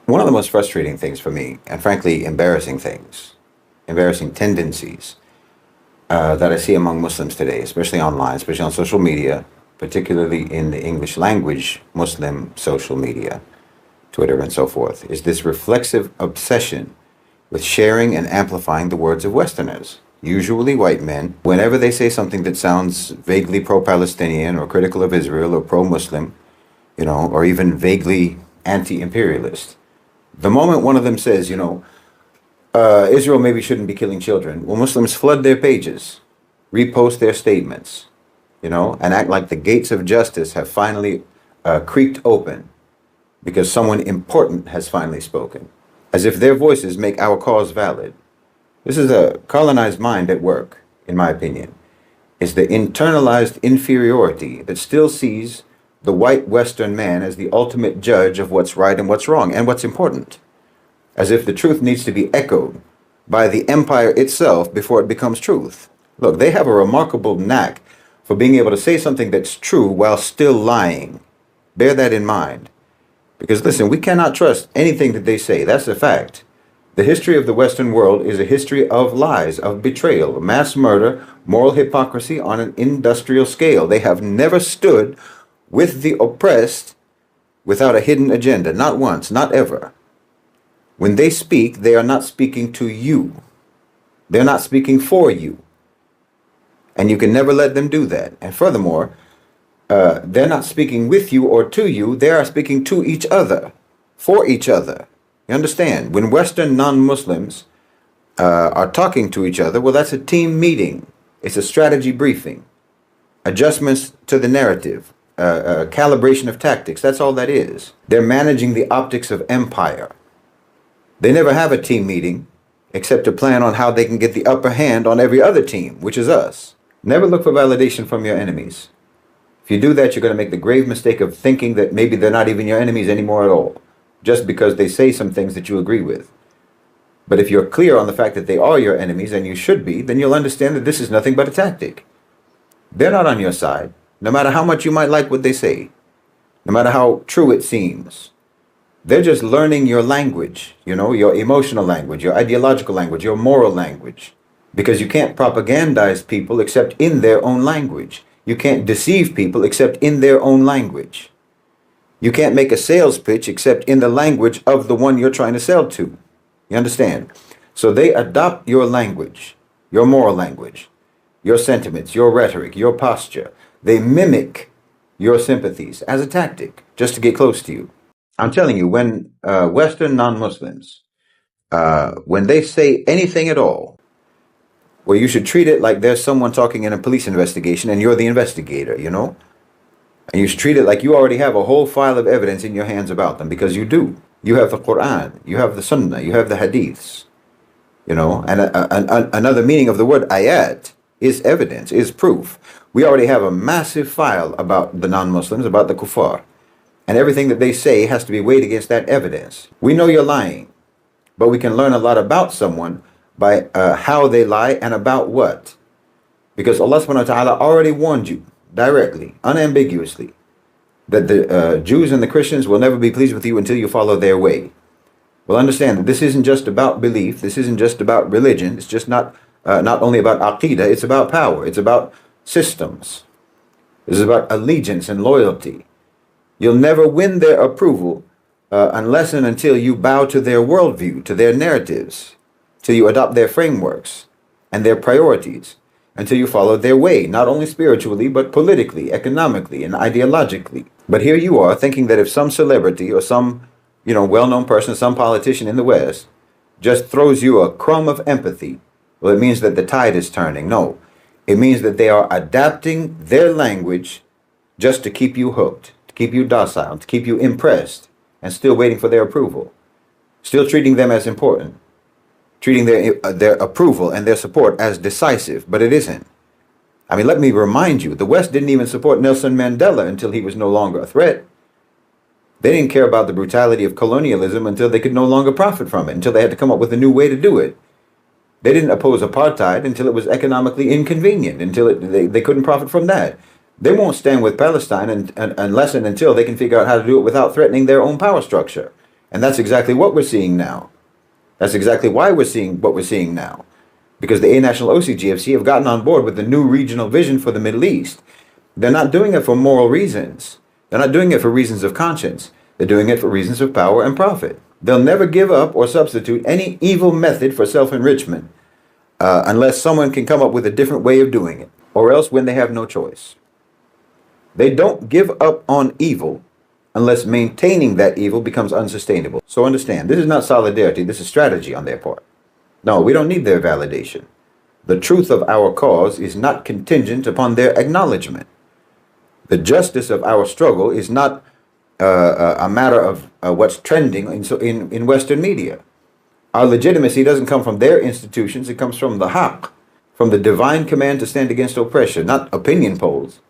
One of the most frustrating things for me, and frankly, embarrassing things, embarrassing tendencies that I see among Muslims today, especially online, especially on social media, particularly in the English language Muslim social media, Twitter and so forth, is this reflexive obsession with sharing and amplifying the words of Westerners, usually white men, whenever they say something that sounds vaguely pro-Palestinian or critical of Israel or pro-Muslim, or even vaguely anti-imperialist. The moment one of them says, Israel maybe shouldn't be killing children, well, Muslims flood their pages, repost their statements, and act like the gates of justice have finally creaked open because someone important has finally spoken, as if their voices make our cause valid. This is a colonized mind at work, in my opinion. It's the internalized inferiority that still sees the white Western man as the ultimate judge of what's right and what's wrong and what's important, as if the truth needs to be echoed by the empire itself before it becomes truth. Look, they have a remarkable knack for being able to say something that's true while still lying. Bear that in mind. Because listen, we cannot trust anything that they say. That's a fact. The history of the Western world is a history of lies, of betrayal, mass murder, moral hypocrisy on an industrial scale. They have never stood with the oppressed without a hidden agenda. Not once, not ever. When they speak, they are not speaking to you. They're not speaking for you. And you can never let them do that. And furthermore, they're not speaking with you or to you. They are speaking to each other, for each other. You understand? When Western non-Muslims are talking to each other, well, that's a team meeting. It's a strategy briefing, adjustments to the narrative, calibration of tactics. That's all that is. They're managing the optics of empire. They never have a team meeting except to plan on how they can get the upper hand on every other team, which is us. Never look for validation from your enemies. If you do that, you're going to make the grave mistake of thinking that maybe they're not even your enemies anymore at all, just because they say some things that you agree with. But if you're clear on the fact that they are your enemies, and you should be, then you'll understand that this is nothing but a tactic. They're not on your side, no matter how much you might like what they say, no matter how true it seems. They're just learning your language, your emotional language, your ideological language, your moral language. Because you can't propagandize people except in their own language. You can't deceive people except in their own language. You can't make a sales pitch except in the language of the one you're trying to sell to. You understand? So they adopt your language, your moral language, your sentiments, your rhetoric, your posture. They mimic your sympathies as a tactic just to get close to you. I'm telling you, when Western non-Muslims, when they say anything at all, well, you should treat it like there's someone talking in a police investigation and you're the investigator, And you should treat it like you already have a whole file of evidence in your hands about them, because you do. You have the Quran, you have the Sunnah, you have the Hadiths, And another meaning of the word ayat is evidence, is proof. We already have a massive file about the non-Muslims, about the kuffar. And everything that they say has to be weighed against that evidence. We know you're lying, but we can learn a lot about someone by how they lie and about what. Because Allah subhanahu wa ta'ala already warned you directly, unambiguously, that the Jews and the Christians will never be pleased with you until you follow their way. Well, understand that this isn't just about belief. This isn't just about religion. It's just not only about aqidah. It's about power. It's about systems. This is about allegiance and loyalty. You'll never win their approval unless and until you bow to their worldview, to their narratives, till you adopt their frameworks and their priorities, until you follow their way, not only spiritually, but politically, economically, and ideologically. But here you are thinking that if some celebrity or some, well-known person, some politician in the West just throws you a crumb of empathy, well, it means that the tide is turning. No, it means that they are adapting their language just to keep you hooked, to keep you docile, to keep you impressed, and still waiting for their approval, still treating them as important, treating their approval and their support as decisive, but it isn't. I mean, let me remind you, the West didn't even support Nelson Mandela until he was no longer a threat. They didn't care about the brutality of colonialism until they could no longer profit from it, until they had to come up with a new way to do it. They didn't oppose apartheid until it was economically inconvenient, until they couldn't profit from that. They won't stand with Palestine unless and until they can figure out how to do it without threatening their own power structure. And that's exactly what we're seeing now. That's exactly why we're seeing what we're seeing now. Because the A National OCGFC have gotten on board with the new regional vision for the Middle East. They're not doing it for moral reasons. They're not doing it for reasons of conscience. They're doing it for reasons of power and profit. They'll never give up or substitute any evil method for self-enrichment unless someone can come up with a different way of doing it, or else when they have no choice. They don't give up on evil unless maintaining that evil becomes unsustainable. So understand, this is not solidarity, this is strategy on their part. No, we don't need their validation. The truth of our cause is not contingent upon their acknowledgement. The justice of our struggle is not a matter of what's trending in Western media. Our legitimacy doesn't come from their institutions, it comes from the haqq, from the divine command to stand against oppression, not opinion polls,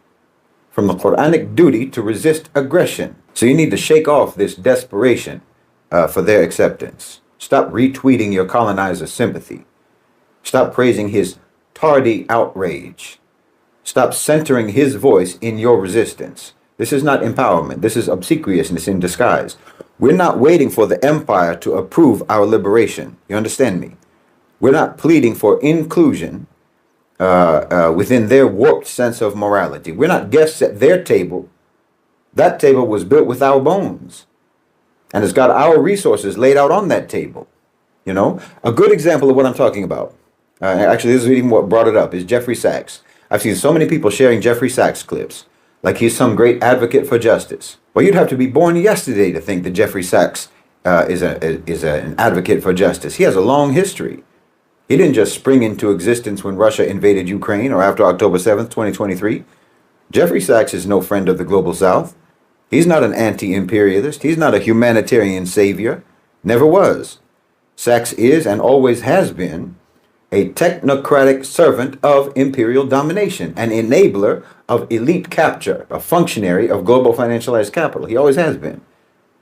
from the Quranic duty to resist aggression. So you need to shake off this desperation for their acceptance. Stop retweeting your colonizer's sympathy. Stop praising his tardy outrage. Stop centering his voice in your resistance. This is not empowerment. This is obsequiousness in disguise. We're not waiting for the empire to approve our liberation. You understand me? We're not pleading for inclusion within their warped sense of morality. We're not guests at their table. That table was built with our bones. And it's got our resources laid out on that table. You know, a good example of what I'm talking about. Actually, this is even what brought it up, is Jeffrey Sachs. I've seen so many people sharing Jeffrey Sachs clips like he's some great advocate for justice. Well, you'd have to be born yesterday to think that Jeffrey Sachs is an advocate for justice. He has a long history. He didn't just spring into existence when Russia invaded Ukraine or after October 7th, 2023. Jeffrey Sachs is no friend of the Global South. He's not an anti-imperialist. He's not a humanitarian savior. Never was. Sachs is and always has been a technocratic servant of imperial domination, an enabler of elite capture, a functionary of global financialized capital. He always has been.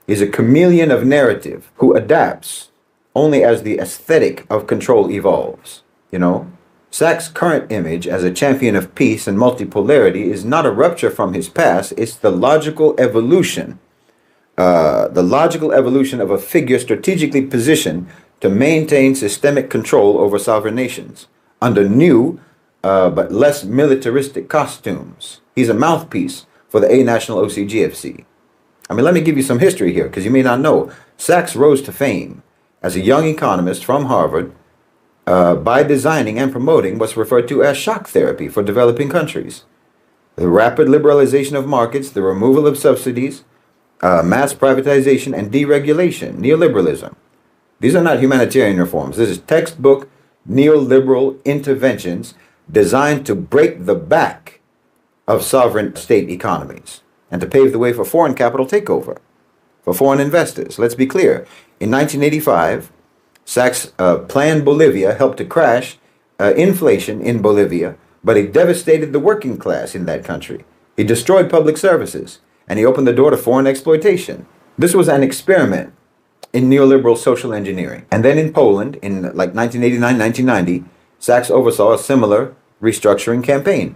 He's a chameleon of narrative who adapts only as the aesthetic of control evolves. You know, Sachs' current image as a champion of peace and multipolarity is not a rupture from his past. It's the logical evolution of a figure strategically positioned to maintain systemic control over sovereign nations under new but less militaristic costumes. He's a mouthpiece for the A National OCGFC. I mean, let me give you some history here, because you may not know. Sachs rose to fame as a young economist from Harvard by designing and promoting what's referred to as shock therapy for developing countries. The rapid liberalization of markets, the removal of subsidies, mass privatization and deregulation, neoliberalism. These are not humanitarian reforms. This is textbook neoliberal interventions designed to break the back of sovereign state economies and to pave the way for foreign capital takeover, for foreign investors. Let's be clear. In 1985, Sachs' Plan Bolivia helped to crash inflation in Bolivia, but he devastated the working class in that country. He destroyed public services, and he opened the door to foreign exploitation. This was an experiment in neoliberal social engineering. And then in Poland, in like 1989, 1990, Sachs oversaw a similar restructuring campaign,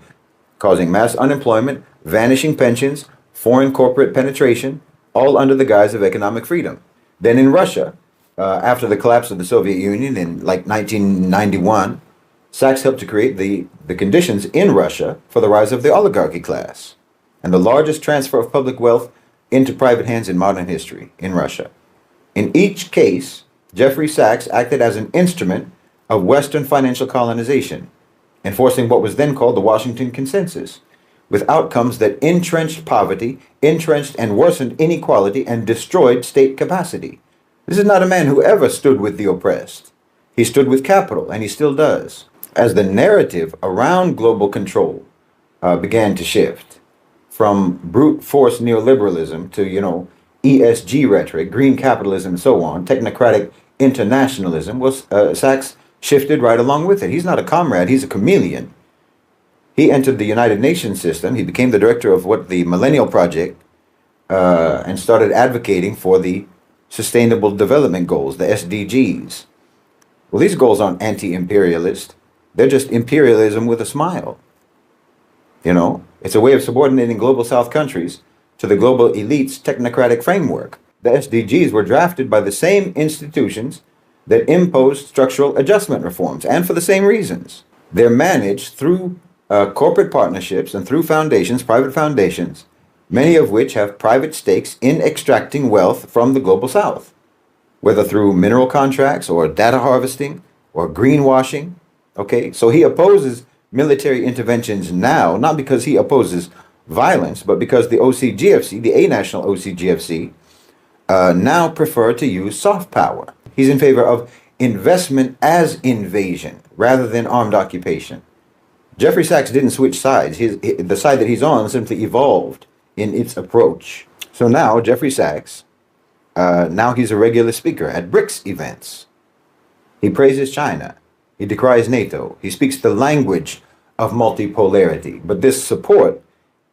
causing mass unemployment, vanishing pensions, foreign corporate penetration, all under the guise of economic freedom. Then in Russia, after the collapse of the Soviet Union in like 1991, Sachs helped to create the conditions in Russia for the rise of the oligarchy class and the largest transfer of public wealth into private hands in modern history in Russia. In each case, Jeffrey Sachs acted as an instrument of Western financial colonization, enforcing what was then called the Washington Consensus, with outcomes that entrenched poverty, entrenched and worsened inequality, and destroyed state capacity. This is not a man who ever stood with the oppressed. He stood with capital, and he still does. As the narrative around global control began to shift from brute force neoliberalism to, ESG rhetoric, green capitalism, and so on, technocratic internationalism, Sachs shifted right along with it. He's not a comrade, he's a chameleon. He entered the United Nations system. He became the director of the Millennial Project and started advocating for the Sustainable Development Goals, the SDGs. Well, these goals aren't anti-imperialist. They're just imperialism with a smile. It's a way of subordinating global South countries to the global elite's technocratic framework. The SDGs were drafted by the same institutions that imposed structural adjustment reforms, and for the same reasons. They're managed through corporate partnerships and through foundations, private foundations, many of which have private stakes in extracting wealth from the global south, whether through mineral contracts or data harvesting or greenwashing. Okay, so he opposes military interventions now, not because he opposes violence, but because the OCGFC, the A national OCGFC, now prefer to use soft power. He's in favor of investment as invasion rather than armed occupation. Jeffrey Sachs didn't switch sides. The side that he's on simply evolved in its approach. So now Jeffrey Sachs, now he's a regular speaker at BRICS events. He praises China. He decries NATO. He speaks the language of multipolarity. But this support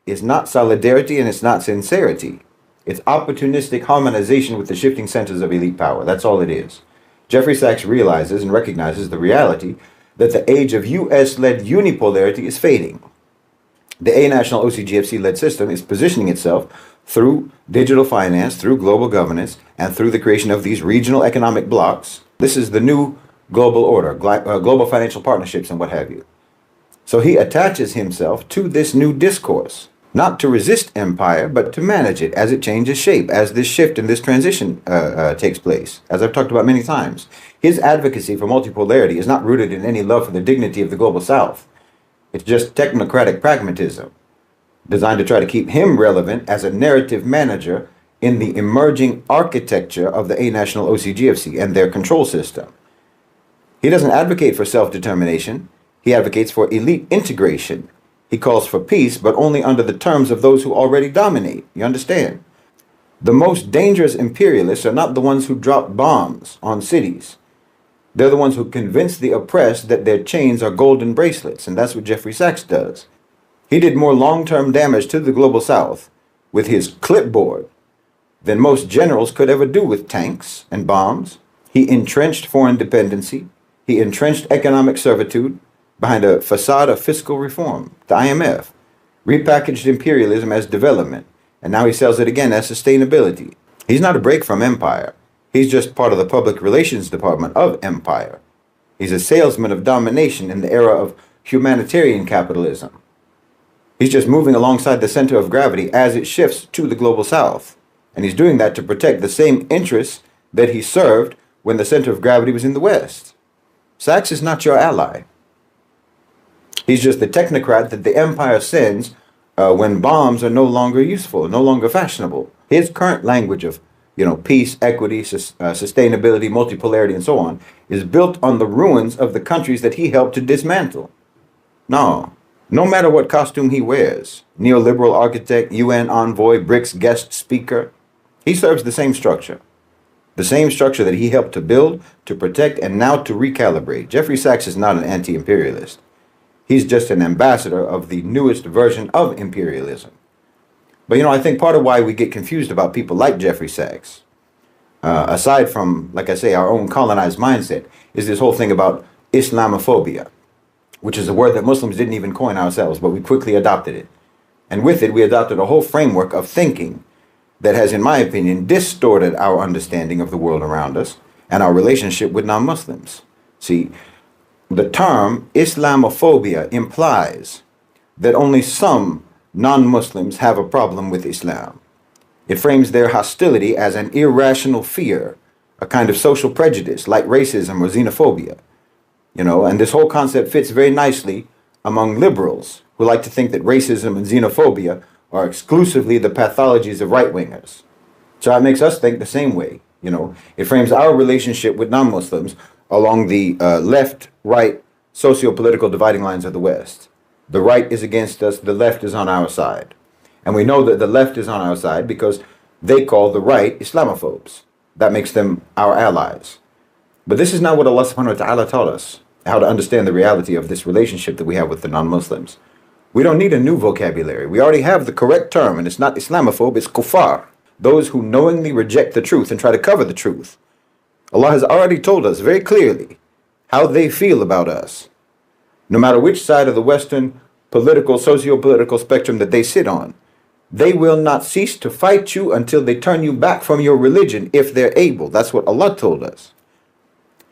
is not solidarity and it's not sincerity. It's opportunistic harmonization with the shifting centers of elite power. That's all it is. Jeffrey Sachs realizes and recognizes the reality that the age of US-led unipolarity is fading. The A national OCGFC-led system is positioning itself through digital finance, through global governance, and through the creation of these regional economic blocs. This is the new global order, global financial partnerships and what have you. So he attaches himself to this new discourse, not to resist empire, but to manage it as it changes shape, as this shift and this transition takes place, as I've talked about many times. His advocacy for multipolarity is not rooted in any love for the dignity of the global south. It's just technocratic pragmatism, designed to try to keep him relevant as a narrative manager in the emerging architecture of the A national OCGFC and their control system. He doesn't advocate for self-determination. He advocates for elite integration. He calls for peace, but only under the terms of those who already dominate. You understand? The most dangerous imperialists are not the ones who drop bombs on cities. They're the ones who convince the oppressed that their chains are golden bracelets, and that's what Jeffrey Sachs does. He did more long-term damage to the global south with his clipboard than most generals could ever do with tanks and bombs. He entrenched foreign dependency. He entrenched economic servitude behind a facade of fiscal reform, the IMF, repackaged imperialism as development, and now he sells it again as sustainability. He's not a break from empire. He's just part of the public relations department of empire. He's a salesman of domination in the era of humanitarian capitalism. He's just moving alongside the center of gravity as it shifts to the global south. And he's doing that to protect the same interests that he served when the center of gravity was in the west. Sachs is not your ally. He's just the technocrat that the empire sends when bombs are no longer useful, no longer fashionable. His current language of, peace, equity, sustainability, multipolarity, and so on, is built on the ruins of the countries that he helped to dismantle. No matter what costume he wears, neoliberal architect, UN envoy, BRICS guest speaker, he serves the same structure. The same structure that he helped to build, to protect, and now to recalibrate. Jeffrey Sachs is not an anti-imperialist. He's just an ambassador of the newest version of imperialism. But, I think part of why we get confused about people like Jeffrey Sachs, aside from, like I say, our own colonized mindset, is this whole thing about Islamophobia, which is a word that Muslims didn't even coin ourselves, but we quickly adopted it. And with it, we adopted a whole framework of thinking that has, in my opinion, distorted our understanding of the world around us and our relationship with non-Muslims. See, the term Islamophobia implies that only some non-Muslims have a problem with Islam. It frames their hostility as an irrational fear, a kind of social prejudice like racism or xenophobia. And this whole concept fits very nicely among liberals who like to think that racism and xenophobia are exclusively the pathologies of right-wingers. So it makes us think the same way. It frames our relationship with non-Muslims along the left-right socio-political dividing lines of the West. The right is against us, the left is on our side. And we know that the left is on our side because they call the right Islamophobes. That makes them our allies. But this is not what Allah subhanahu wa ta'ala taught us, how to understand the reality of this relationship that we have with the non-Muslims. We don't need a new vocabulary. We already have the correct term, and it's not Islamophobe, it's kuffar. Those who knowingly reject the truth and try to cover the truth. Allah has already told us very clearly how they feel about us, no matter which side of the Western political, socio-political spectrum that they sit on. they will not cease to fight you until they turn you back from your religion if they're able. That's what Allah told us.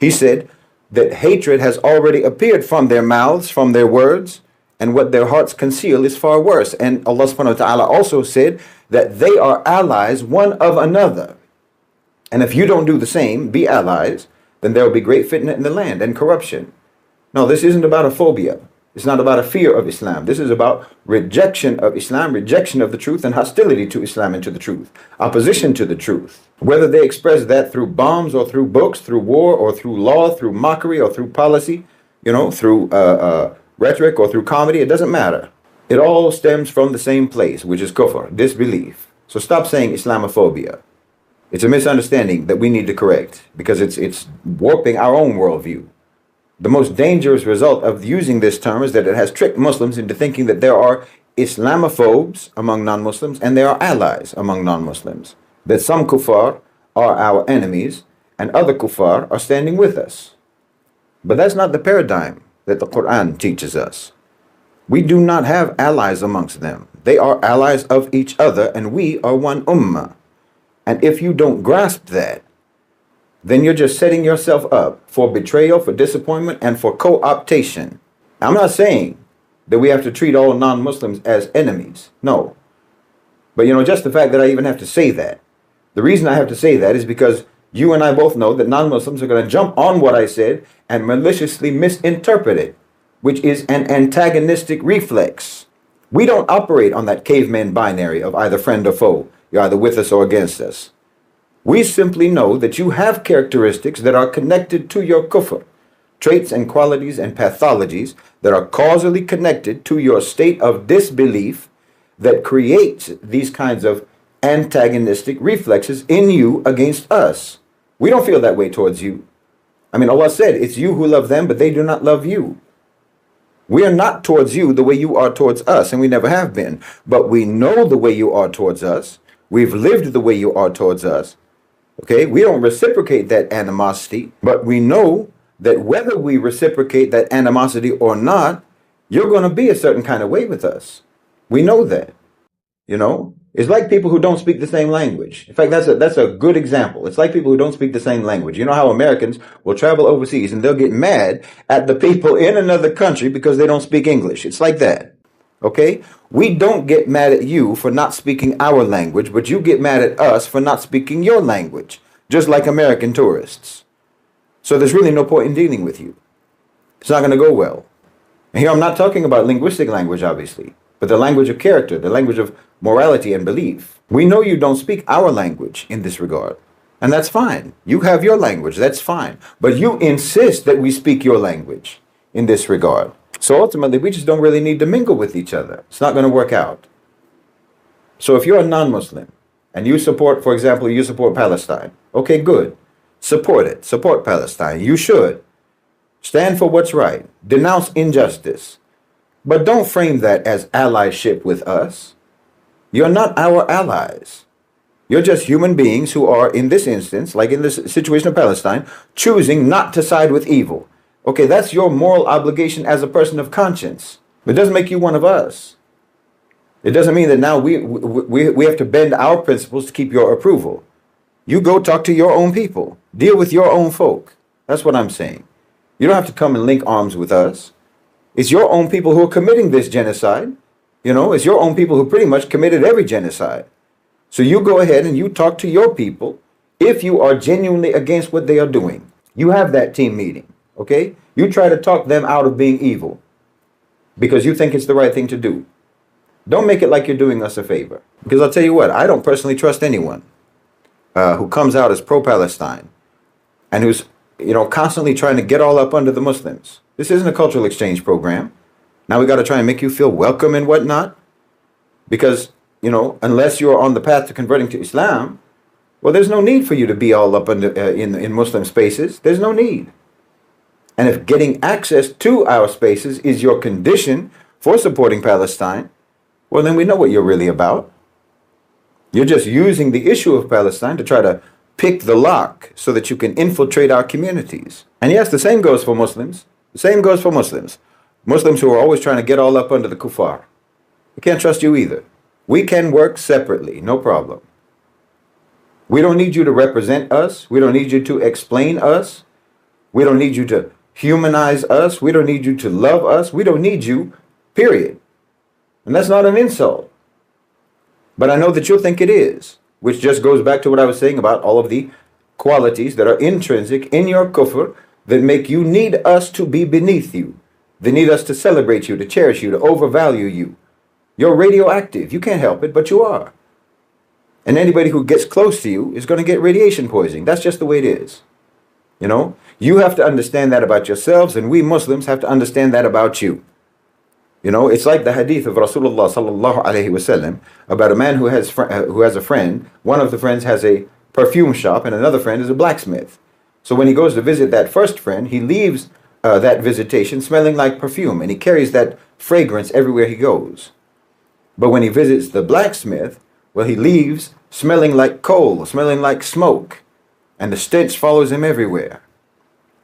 He said that hatred has already appeared from their mouths, from their words, and what their hearts conceal is far worse. And Allah subhanahu wa ta'ala also said that they are allies one of another. And if you don't do the same, be allies, then there will be great fitna in the land and corruption. No, this isn't about a phobia. It's not about a fear of Islam. This is about rejection of Islam, rejection of the truth, and hostility to Islam and to the truth, opposition to the truth. Whether they express that through bombs or through books, through war or through law, through mockery or through policy, through rhetoric or through comedy, it doesn't matter. It all stems from the same place, which is kufr, disbelief. So stop saying Islamophobia. It's a misunderstanding that we need to correct because it's warping our own worldview. The most dangerous result of using this term is that it has tricked Muslims into thinking that there are Islamophobes among non-Muslims and there are allies among non-Muslims. That some kuffar are our enemies and other kuffar are standing with us. But that's not the paradigm that the Quran teaches us. We do not have allies amongst them. They are allies of each other and we are one ummah. And if you don't grasp that, then you're just setting yourself up for betrayal, for disappointment, and for co-optation. I'm not saying that we have to treat all non-Muslims as enemies. No. But just the fact that I even have to say that. The reason I have to say that is because you and I both know that non-Muslims are going to jump on what I said and maliciously misinterpret it, which is an antagonistic reflex. We don't operate on that caveman binary of either friend or foe. You're either with us or against us. We simply know that you have characteristics that are connected to your kufr, traits and qualities and pathologies that are causally connected to your state of disbelief that creates these kinds of antagonistic reflexes in you against us. We don't feel that way towards you. Allah said, it's you who love them, but they do not love you. We are not towards you the way you are towards us, and we never have been. But we know the way you are towards us. We've lived the way you are towards us. Okay, we don't reciprocate that animosity, but we know that whether we reciprocate that animosity or not, you're going to be a certain kind of way with us. We know that. It's like people who don't speak the same language. In fact, that's a good example. It's like people who don't speak the same language. You know how Americans will travel overseas and they'll get mad at the people in another country because they don't speak English. It's like that. Okay? We don't get mad at you for not speaking our language, but you get mad at us for not speaking your language, just like American tourists. So there's really no point in dealing with you. It's not going to go well. And here I'm not talking about linguistic language, obviously, but the language of character, the language of morality and belief. We know you don't speak our language in this regard, and that's fine. You have your language, that's fine. But you insist that we speak your language in this regard. So ultimately, we just don't really need to mingle with each other. It's not going to work out. So if you're a non-Muslim and you support, for example, you support Palestine, okay, good. Support it. Support Palestine. You should. Stand for what's right. Denounce injustice. But don't frame that as allyship with us. You're not our allies. You're just human beings who are, in this instance, like in this situation of Palestine, choosing not to side with evil. Okay, that's your moral obligation as a person of conscience. But it doesn't make you one of us. It doesn't mean that now we have to bend our principles to keep your approval. You go talk to your own people. Deal with your own folk. That's what I'm saying. You don't have to come and link arms with us. It's your own people who are committing this genocide. It's your own people who pretty much committed every genocide. So you go ahead and you talk to your people if you are genuinely against what they are doing. You have that team meeting. Okay? You try to talk them out of being evil because you think it's the right thing to do. Don't make it like you're doing us a favor. Because I'll tell you what, I don't personally trust anyone who comes out as pro-Palestine and who's, constantly trying to get all up under the Muslims. This isn't a cultural exchange program. Now we got to try and make you feel welcome and whatnot. Because, unless you're on the path to converting to Islam, well, there's no need for you to be all up under, in Muslim spaces. There's no need. And if getting access to our spaces is your condition for supporting Palestine, well, then we know what you're really about. You're just using the issue of Palestine to try to pick the lock so that you can infiltrate our communities. And yes, the same goes for Muslims. The same goes for Muslims. Muslims who are always trying to get all up under the kuffar. We can't trust you either. We can work separately, no problem. We don't need you to represent us. We don't need you to explain us. We don't need you to humanize us. We don't need you to love us. We don't need you, period. And that's not an insult. But I know that you'll think it is, which just goes back to what I was saying about all of the qualities that are intrinsic in your kufr that make you need us to be beneath you. They need us to celebrate you, to cherish you, to overvalue you. You're radioactive. You can't help it, but you are. And anybody who gets close to you is going to get radiation poisoning. That's just the way it is. You know, you have to understand that about yourselves, and we Muslims have to understand that about you. You know, it's like the hadith of Rasulullah sallallahu alaihi wasallam about a man who has a friend. One of the friends has a perfume shop, and another friend is a blacksmith. So when he goes to visit that first friend, he leaves that visitation smelling like perfume, and he carries that fragrance everywhere he goes. But when he visits the blacksmith, well, he leaves smelling like coal, smelling like smoke, and the stench follows him everywhere.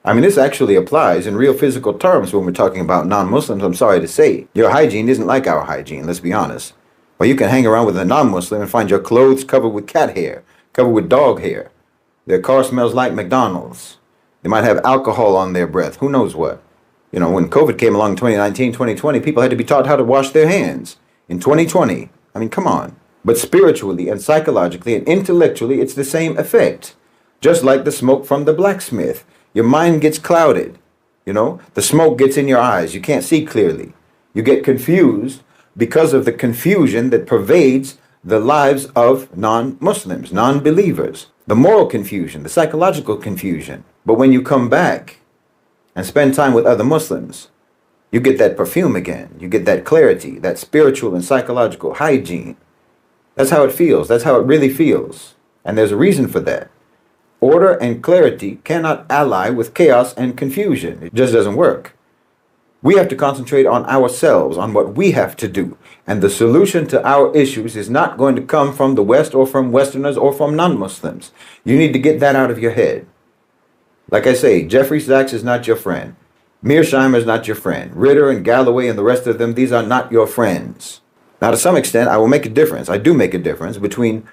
I mean, this actually applies in real physical terms when we're talking about non-Muslims. I'm sorry to say, your hygiene isn't like our hygiene, let's be honest. Well, you can hang around with a non-Muslim and find your clothes covered with cat hair, covered with dog hair. Their car smells like McDonald's. They might have alcohol on their breath, who knows what. You know, when COVID came along in 2019, 2020, people had to be taught how to wash their hands. In 2020, I mean, come on. But spiritually and psychologically and intellectually, it's the same effect. Just like the smoke from the blacksmith. Your mind gets clouded. You know, the smoke gets in your eyes. You can't see clearly. You get confused because of the confusion that pervades the lives of non-Muslims, non-believers. The moral confusion, the psychological confusion. But when you come back and spend time with other Muslims, you get that perfume again. You get that clarity, that spiritual and psychological hygiene. That's how it feels. That's how it really feels. And there's a reason for that. Order and clarity cannot ally with chaos and confusion. It just doesn't work. We have to concentrate on ourselves, on what we have to do. And the solution to our issues is not going to come from the West or from Westerners or from non-Muslims. You need to get that out of your head. Like I say, Jeffrey Sachs is not your friend. Mearsheimer is not your friend. Ritter and Galloway and the rest of them, these are not your friends. Now, to some extent, I will make a difference. I do make a difference between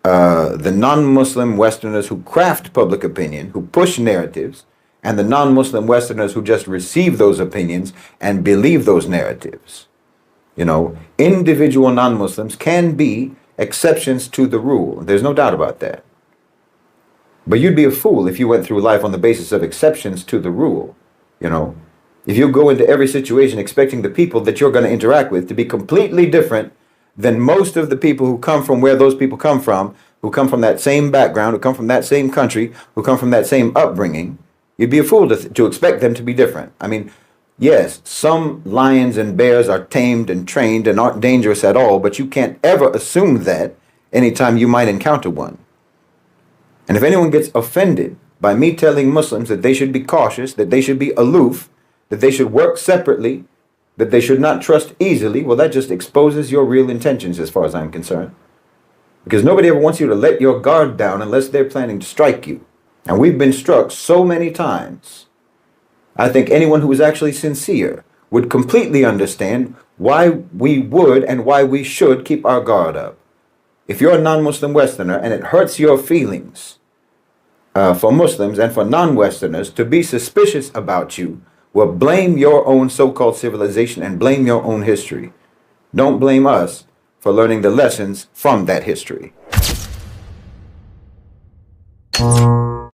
the non-Muslim Westerners who craft public opinion, who push narratives, and the non-Muslim Westerners who just receive those opinions and believe those narratives. You know, individual non-Muslims can be exceptions to the rule. There's no doubt about that. But you'd be a fool if you went through life on the basis of exceptions to the rule. You know, if you go into every situation expecting the people that you're going to interact with to be completely different than most of the people who come from where those people come from, who come from that same background, who come from that same country, who come from that same upbringing, you'd be a fool to expect them to be different. I mean, yes, some lions and bears are tamed and trained and aren't dangerous at all, but you can't ever assume that anytime you might encounter one. And if anyone gets offended by me telling Muslims that they should be cautious, that they should be aloof, that they should work separately, that they should not trust easily, well, that just exposes your real intentions as far as I'm concerned. Because nobody ever wants you to let your guard down unless they're planning to strike you. And we've been struck so many times. I think anyone who is actually sincere would completely understand why we would and why we should keep our guard up. If you're a non-Muslim Westerner and it hurts your feelings for Muslims and for non-Westerners to be suspicious about you, well, blame your own so-called civilization and blame your own history. Don't blame us for learning the lessons from that history.